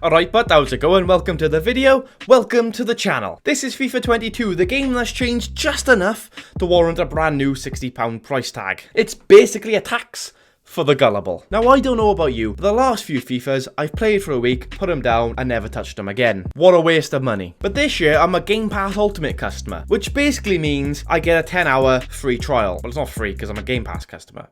Alright, but how's it going? Welcome to the video, welcome to the channel. This is FIFA 22, the game that's changed just enough to warrant a brand new £60 price tag. It's basically a tax for the gullible. Now I don't know about you, but the last few FIFAs I've played for a week, put them down and never touched them again. What a waste of money. But this year I'm a Game Pass Ultimate customer, which basically means I get a 10-hour free trial. Well, it's not free because I'm a Game Pass customer.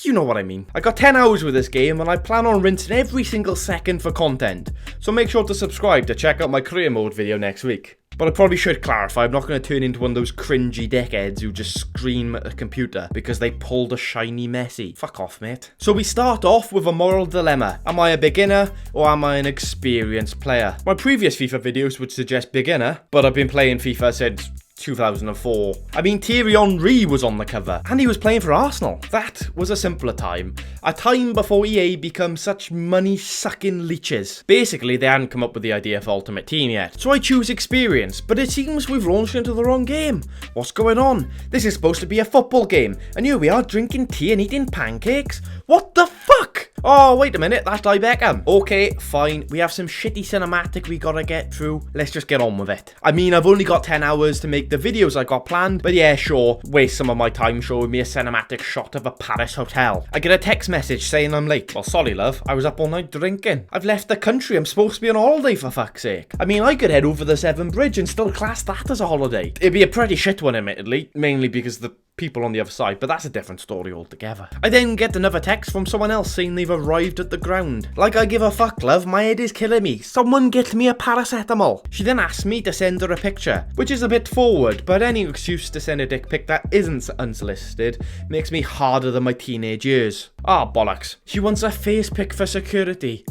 You know what I mean. I got 10 hours with this game and I plan on rinsing every single second for content. So make sure to subscribe to check out my career mode video next week. But I probably should clarify, I'm not going to turn into one of those cringy dickheads who just scream at a computer because they pulled a shiny Messi. Fuck off, mate. So we start off with a moral dilemma. Am I a beginner or am I an experienced player? My previous FIFA videos would suggest beginner, but I've been playing FIFA since 2004. I mean, Thierry Henry was on the cover, and he was playing for Arsenal. That was a simpler time. A time before EA become such money-sucking leeches. Basically, they hadn't come up with the idea for Ultimate Team yet. So I choose experience, but it seems we've launched into the wrong game. What's going on? This is supposed to be a football game, and here we are drinking tea and eating pancakes? What the fuck? Oh, wait a minute, that's Di Beckham. Okay, fine, we have some shitty cinematic we gotta get through. Let's just get on with it. I mean, I've only got 10 hours to make the videos I got planned, but yeah, sure, waste some of my time showing me a cinematic shot of a Paris hotel. I get a text message saying I'm late. Well, sorry love, I was up all night drinking. I've left the country, I'm supposed to be on holiday for fuck's sake. I mean, I could head over the Severn Bridge and still class that as a holiday. It'd be a pretty shit one, admittedly, mainly because the people on the other side, but that's a different story altogether. I then get another text from someone else saying they've arrived at the ground. Like I give a fuck, love, my head is killing me. Someone get me a paracetamol. She then asks me to send her a picture, which is a bit forward, but any excuse to send a dick pic that isn't unsolicited makes me harder than my teenage years. Ah, bollocks. She wants a face pic for security.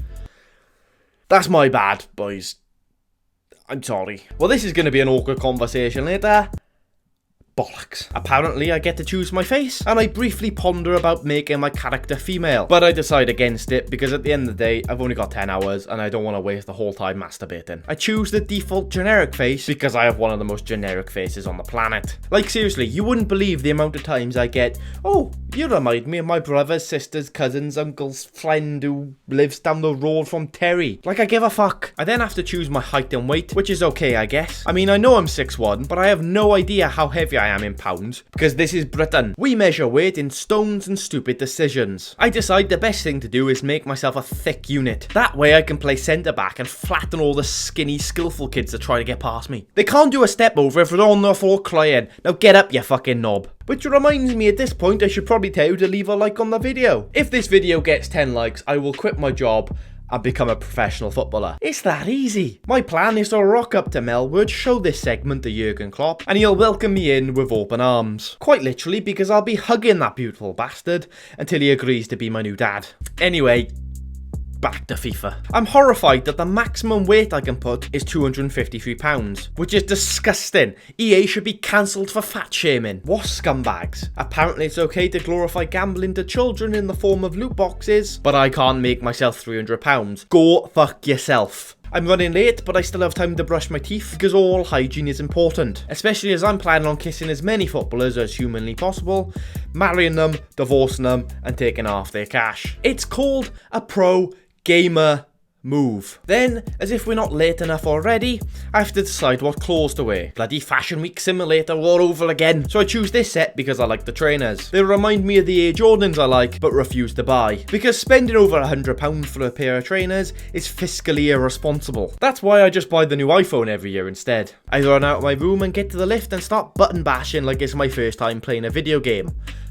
That's my bad, boys. I'm sorry. Well, this is going to be an awkward conversation later. Bollocks. Apparently I get to choose my face, and I briefly ponder about making my character female, but I decide against it because at the end of the day I've only got 10 hours and I don't want to waste the whole time masturbating. I choose the default generic face because I have one of the most generic faces on the planet. Like seriously, you wouldn't believe the amount of times I get, "Oh, you remind me of my brother's, sister's, cousin's, uncle's friend who lives down the road from Terry." Like I give a fuck. I then have to choose my height and weight, which is okay I guess. I mean, I know I'm 6'1", but I have no idea how heavy I am in pounds, because this is Britain. We measure weight in stones and stupid decisions. I decide the best thing to do is make myself a thick unit. That way I can play centre back and flatten all the skinny, skillful kids that try to get past me. They can't do a step over if they're on the floor crying. Now get up, you fucking knob. Which reminds me, at this point I should probably tell you to leave a like on the video. If this video gets 10 likes, I will quit my job and become a professional footballer. It's that easy. My plan is to rock up to Melwood, show this segment to Jurgen Klopp, and he'll welcome me in with open arms. Quite literally, because I'll be hugging that beautiful bastard until he agrees to be my new dad. Anyway, back to FIFA. I'm horrified that the maximum weight I can put is £253, which is disgusting. EA should be cancelled for fat shaming. What scumbags. Apparently it's okay to glorify gambling to children in the form of loot boxes, but I can't make myself £300. Go fuck yourself. I'm running late, but I still have time to brush my teeth because all hygiene is important, especially as I'm planning on kissing as many footballers as humanly possible, marrying them, divorcing them, and taking half their cash. It's called a pro gamer move. Then, as if we're not late enough already, I have to decide what clothes to wear. Bloody Fashion Week Simulator all over again. So I choose this set because I like the trainers. They remind me of the Air Jordans I like, but refuse to buy. Because spending over £100 for a pair of trainers is fiscally irresponsible. That's why I just buy the new iPhone every year instead. I run out of my room and get to the lift and start button bashing like it's my first time playing a video game.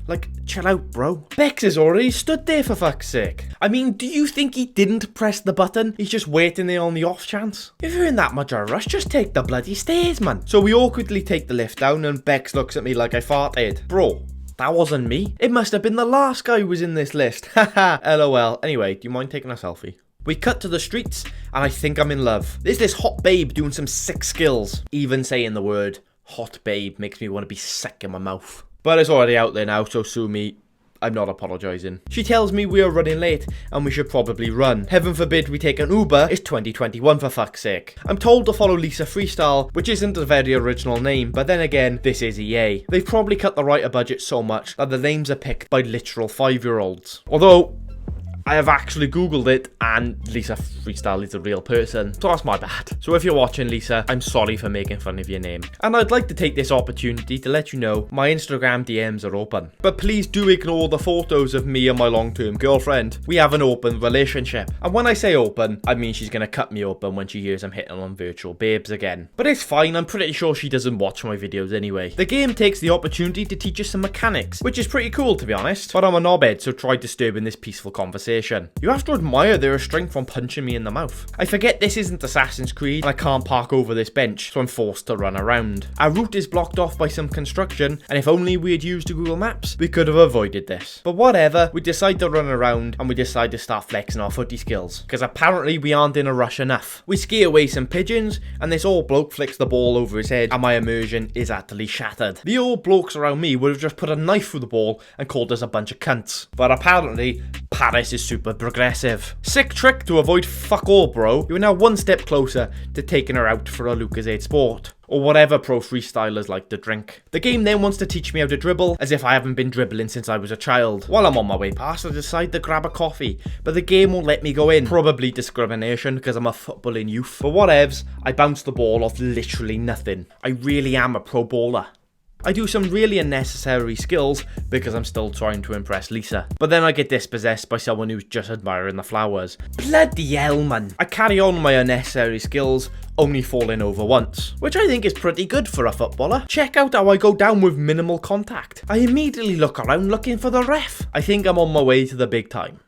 Like, chill out, bro. Bex has already stood there for fuck's sake. I mean, do you think he didn't press the button? He's just waiting there on the off chance? If you're in that much of a rush, just take the bloody stairs, man. So we awkwardly take the lift down and Bex looks at me like I farted. Bro, that wasn't me. It must have been the last guy who was in this list. Haha, lol. Anyway, do you mind taking a selfie? We cut to the streets and I think I'm in love. There's this hot babe doing some sick skills. Even saying the word hot babe makes me want to be sick in my mouth. But it's already out there now, so sue me. I'm not apologising. She tells me we are running late and we should probably run. Heaven forbid we take an Uber, it's 2021 for fuck's sake. I'm told to follow Lisa Freestyle, which isn't a very original name, but then again, this is EA. They've probably cut the writer budget so much that the names are picked by literal 5-year-olds. Although, I have actually googled it, and Lisa Freestyle is a real person, so that's my bad. So if you're watching, Lisa, I'm sorry for making fun of your name. And I'd like to take this opportunity to let you know my Instagram DMs are open. But please do ignore the photos of me and my long-term girlfriend. We have an open relationship. And when I say open, I mean she's gonna cut me open when she hears I'm hitting on virtual babes again. But it's fine, I'm pretty sure she doesn't watch my videos anyway. The game takes the opportunity to teach us some mechanics, which is pretty cool to be honest. But I'm a knobhead, so try disturbing this peaceful conversation. You have to admire their restraint from punching me in the mouth. I forget this isn't Assassin's Creed, and I can't park over this bench, so I'm forced to run around. Our route is blocked off by some construction, and if only we had used Google Maps, we could have avoided this. But whatever, we decide to run around, and we decide to start flexing our footy skills, because apparently we aren't in a rush enough. We scare away some pigeons, and this old bloke flicks the ball over his head, and my immersion is utterly shattered. The old blokes around me would have just put a knife through the ball and called us a bunch of cunts. But apparently, Paris is super progressive. Sick trick to avoid fuck all, bro. You are now one step closer to taking her out for a Lucozade Sport, or whatever pro freestylers like to drink. The game then wants to teach me how to dribble, as if I haven't been dribbling since I was a child. While I'm on my way past, I decide to grab a coffee, but the game won't let me go in. Probably discrimination, because I'm a footballing youth. But whatevs, I bounce the ball off literally nothing. I really am a pro baller. I do some really unnecessary skills because I'm still trying to impress Lisa. But then I get dispossessed by someone who's just admiring the flowers. Bloody hell, man. I carry on my unnecessary skills, only falling over once, which I think is pretty good for a footballer. Check out how I go down with minimal contact. I immediately look around looking for the ref. I think I'm on my way to the big time.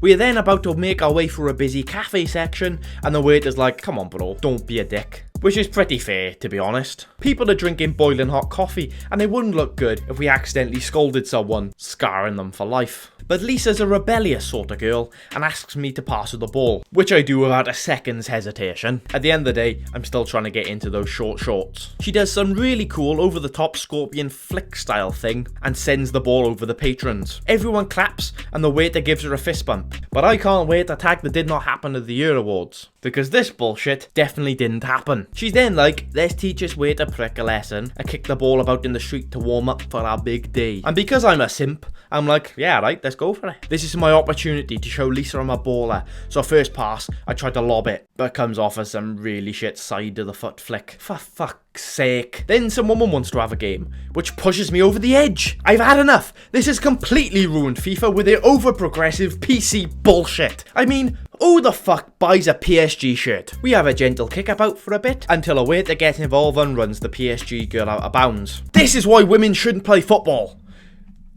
We are then about to make our way through a busy cafe section, and the waiter's like, come on bro, don't be a dick. Which is pretty fair, to be honest. People are drinking boiling hot coffee, and it wouldn't look good if we accidentally scolded someone, scarring them for life. But Lisa's a rebellious sort of girl, and asks me to pass her the ball, which I do without a second's hesitation. At the end of the day, I'm still trying to get into those short shorts. She does some really cool over-the-top scorpion flick style thing, and sends the ball over the patrons. Everyone claps, and the waiter gives her a fist bump. But I can't wait to tag the Did Not Happen at the Year Awards, because this bullshit definitely didn't happen. She's then like, let's teach this waiter prick a lesson and kick the ball about in the street to warm up for our big day. And because I'm a simp, I'm like, yeah right, let's go for it. This is my opportunity to show Lisa I'm a baller. So first pass, I try to lob it, but it comes off as some really shit side of the foot flick. For fuck's sake. Then some woman wants to have a game, which pushes me over the edge. I've had enough. This has completely ruined FIFA with their over-progressive PC bullshit. I mean, who the fuck buys a PSG shirt? We have a gentle kick about for a bit, until a waiter gets involved and runs the PSG girl out of bounds. This is why women shouldn't play football,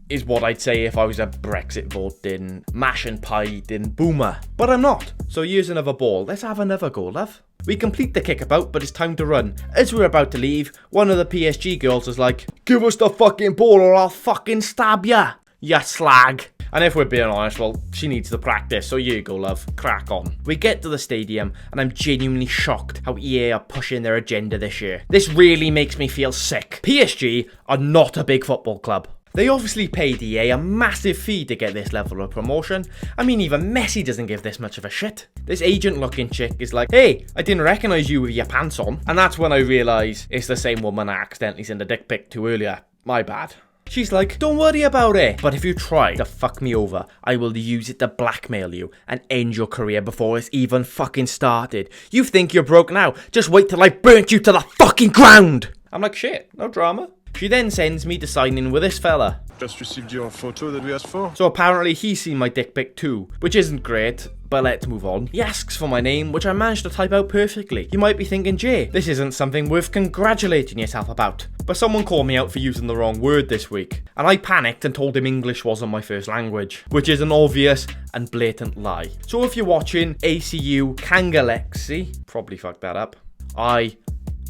is what I'd say if I was a Brexit voting, mash and pie boomer. But I'm not, so here's another ball. Let's have another go, love. We complete the kickabout, but it's time to run. As we're about to leave, one of the PSG girls is like, give us the fucking ball or I'll fucking stab ya, ya slag. And if we're being honest, well, she needs the practice, so here you go, love. Crack on. We get to the stadium, and I'm genuinely shocked how EA are pushing their agenda this year. This really makes me feel sick. PSG are not a big football club. They obviously paid EA a massive fee to get this level of promotion. I mean, even Messi doesn't give this much of a shit. This agent-looking chick is like, hey, I didn't recognise you with your pants on. And that's when I realise it's the same woman I accidentally sent a dick pic to earlier. My bad. She's like, don't worry about it. But if you try to fuck me over, I will use it to blackmail you and end your career before it's even fucking started. You think you're broke now? Just wait till I burnt you to the fucking ground. I'm like, shit, no drama. She then sends me to sign in with this fella. Just received your photo that we asked for. So apparently he's seen my dick pic too, which isn't great, but let's move on. He asks for my name, which I managed to type out perfectly. You might be thinking, Jay, this isn't something worth congratulating yourself about. But someone called me out for using the wrong word this week, and I panicked and told him English wasn't my first language, which is an obvious and blatant lie. So if you're watching ACU Kangalexi, probably fucked that up, I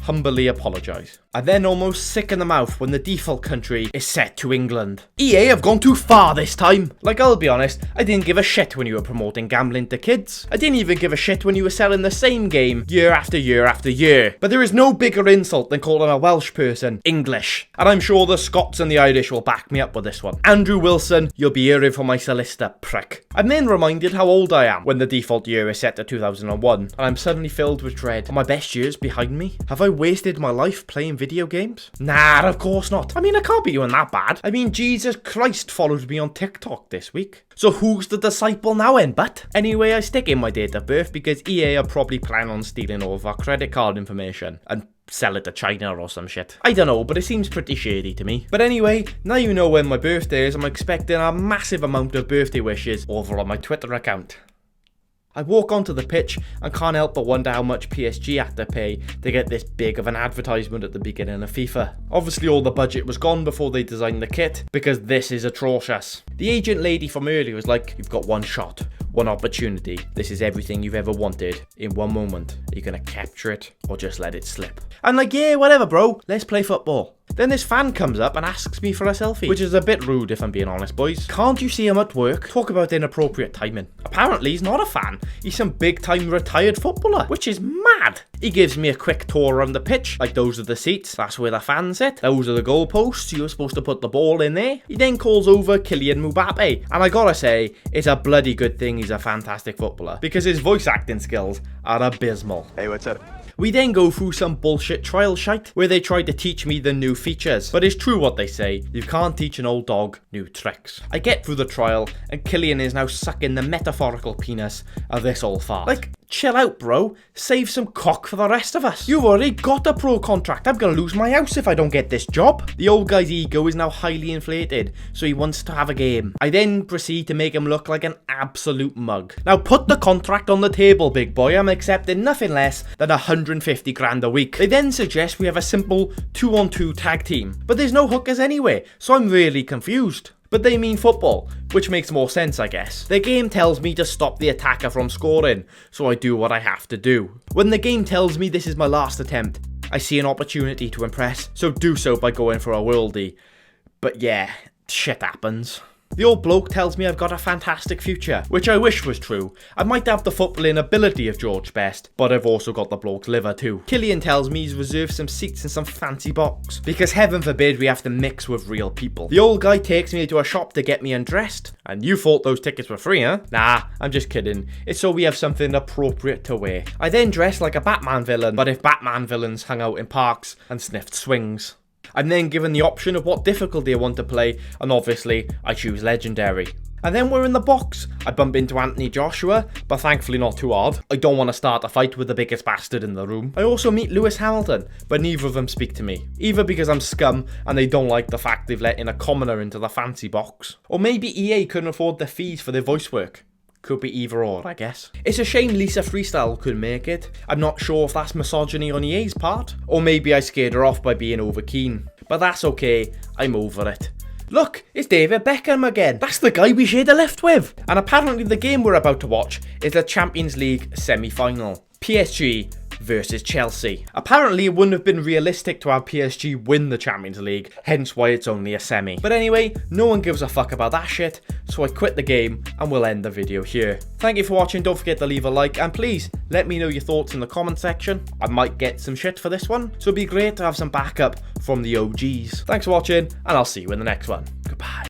humbly apologise. I then almost sick in the mouth when the default country is set to England. EA have gone too far this time. Like, I'll be honest, I didn't give a shit when you were promoting gambling to kids. I didn't even give a shit when you were selling the same game year after year after year. But there is no bigger insult than calling a Welsh person English. And I'm sure the Scots and the Irish will back me up with this one. Andrew Wilson, you'll be hearing from my solicitor, prick. I'm then reminded how old I am when the default year is set to 2001. And I'm suddenly filled with dread. Are my best years behind me? Have I wasted my life playing video games? Nah, of course not. I mean, I can't be doing that bad. I mean, Jesus Christ followed me on TikTok this week. So who's the disciple now then, but? Anyway, I stick in my date of birth because EA are probably planning on stealing all of our credit card information and sell it to China or some shit. I don't know, but it seems pretty shady to me. But anyway, now you know when my birthday is, I'm expecting a massive amount of birthday wishes over on my Twitter account. I walk onto the pitch and can't help but wonder how much PSG had to pay to get this big of an advertisement at the beginning of FIFA. Obviously all the budget was gone before they designed the kit, because this is atrocious. The agent lady from earlier was like, you've got one shot, one opportunity. This is everything you've ever wanted in one moment. Are you gonna capture it or just let it slip? I'm like, yeah, whatever bro, let's play football. Then this fan comes up and asks me for a selfie, which is a bit rude if I'm being honest, boys. Can't you see him at work? Talk about inappropriate timing. Apparently he's not a fan, he's some big time retired footballer, which is mad. He gives me a quick tour around the pitch, like those are the seats, that's where the fans sit, those are the goalposts, you're supposed to put the ball in there. He then calls over Kylian Mbappe, and I gotta say, it's a bloody good thing he's a fantastic footballer, because his voice acting skills are abysmal. Hey, what's up? We then go through some bullshit trial shite where they tried to teach me the new features, but it's true what they say, you can't teach an old dog new tricks. I get through the trial and Kylian is now sucking the metaphorical penis of this old fart. Like, chill out bro, save some cock for the rest of us. You've already got a pro contract, I'm gonna lose my house if I don't get this job. The old guy's ego is now highly inflated, so he wants to have a game. I then proceed to make him look like an absolute mug. Now put the contract on the table big boy, I'm accepting nothing less than 150 grand a week. They then suggest we have a simple 2-on-2 tag team, but there's no hookers anyway, so I'm really confused. But they mean football, which makes more sense I guess. The game tells me to stop the attacker from scoring, so I do what I have to do. When the game tells me this is my last attempt, I see an opportunity to impress, so do so by going for a worldie. But yeah, shit happens. The old bloke tells me I've got a fantastic future, which I wish was true. I might have the footballing ability of George Best, but I've also got the bloke's liver too. Kylian tells me he's reserved some seats in some fancy box, because heaven forbid we have to mix with real people. The old guy takes me to a shop to get me undressed. And you thought those tickets were free, huh? Nah, I'm just kidding. It's so we have something appropriate to wear. I then dress like a Batman villain, but if Batman villains hung out in parks and sniffed swings. I'm then given the option of what difficulty I want to play, and obviously I choose Legendary. And then we're in the box. I bump into Anthony Joshua, but thankfully not too hard. I don't want to start a fight with the biggest bastard in the room. I also meet Lewis Hamilton, but neither of them speak to me. Either because I'm scum and they don't like the fact they've let in a commoner into the fancy box, or maybe EA couldn't afford the fees for their voice work. Could be either or, I guess. It's a shame Lisa Freestyle couldn't make it. I'm not sure if that's misogyny on EA's part, or maybe I scared her off by being over keen. But that's okay, I'm over it. Look, it's David Beckham again. That's the guy we shared a lift with. And apparently the game we're about to watch is the Champions League semi-final. PSG versus Chelsea. Apparently it wouldn't have been realistic to have PSG win the Champions League, hence why it's only a semi. But anyway, no one gives a fuck about that shit, so I quit the game and we'll end the video here. Thank you for watching, don't forget to leave a like, and please let me know your thoughts in the comment section. I might get some shit for this one, so it'd be great to have some backup from the OGs. Thanks for watching, and I'll see you in the next one. Goodbye.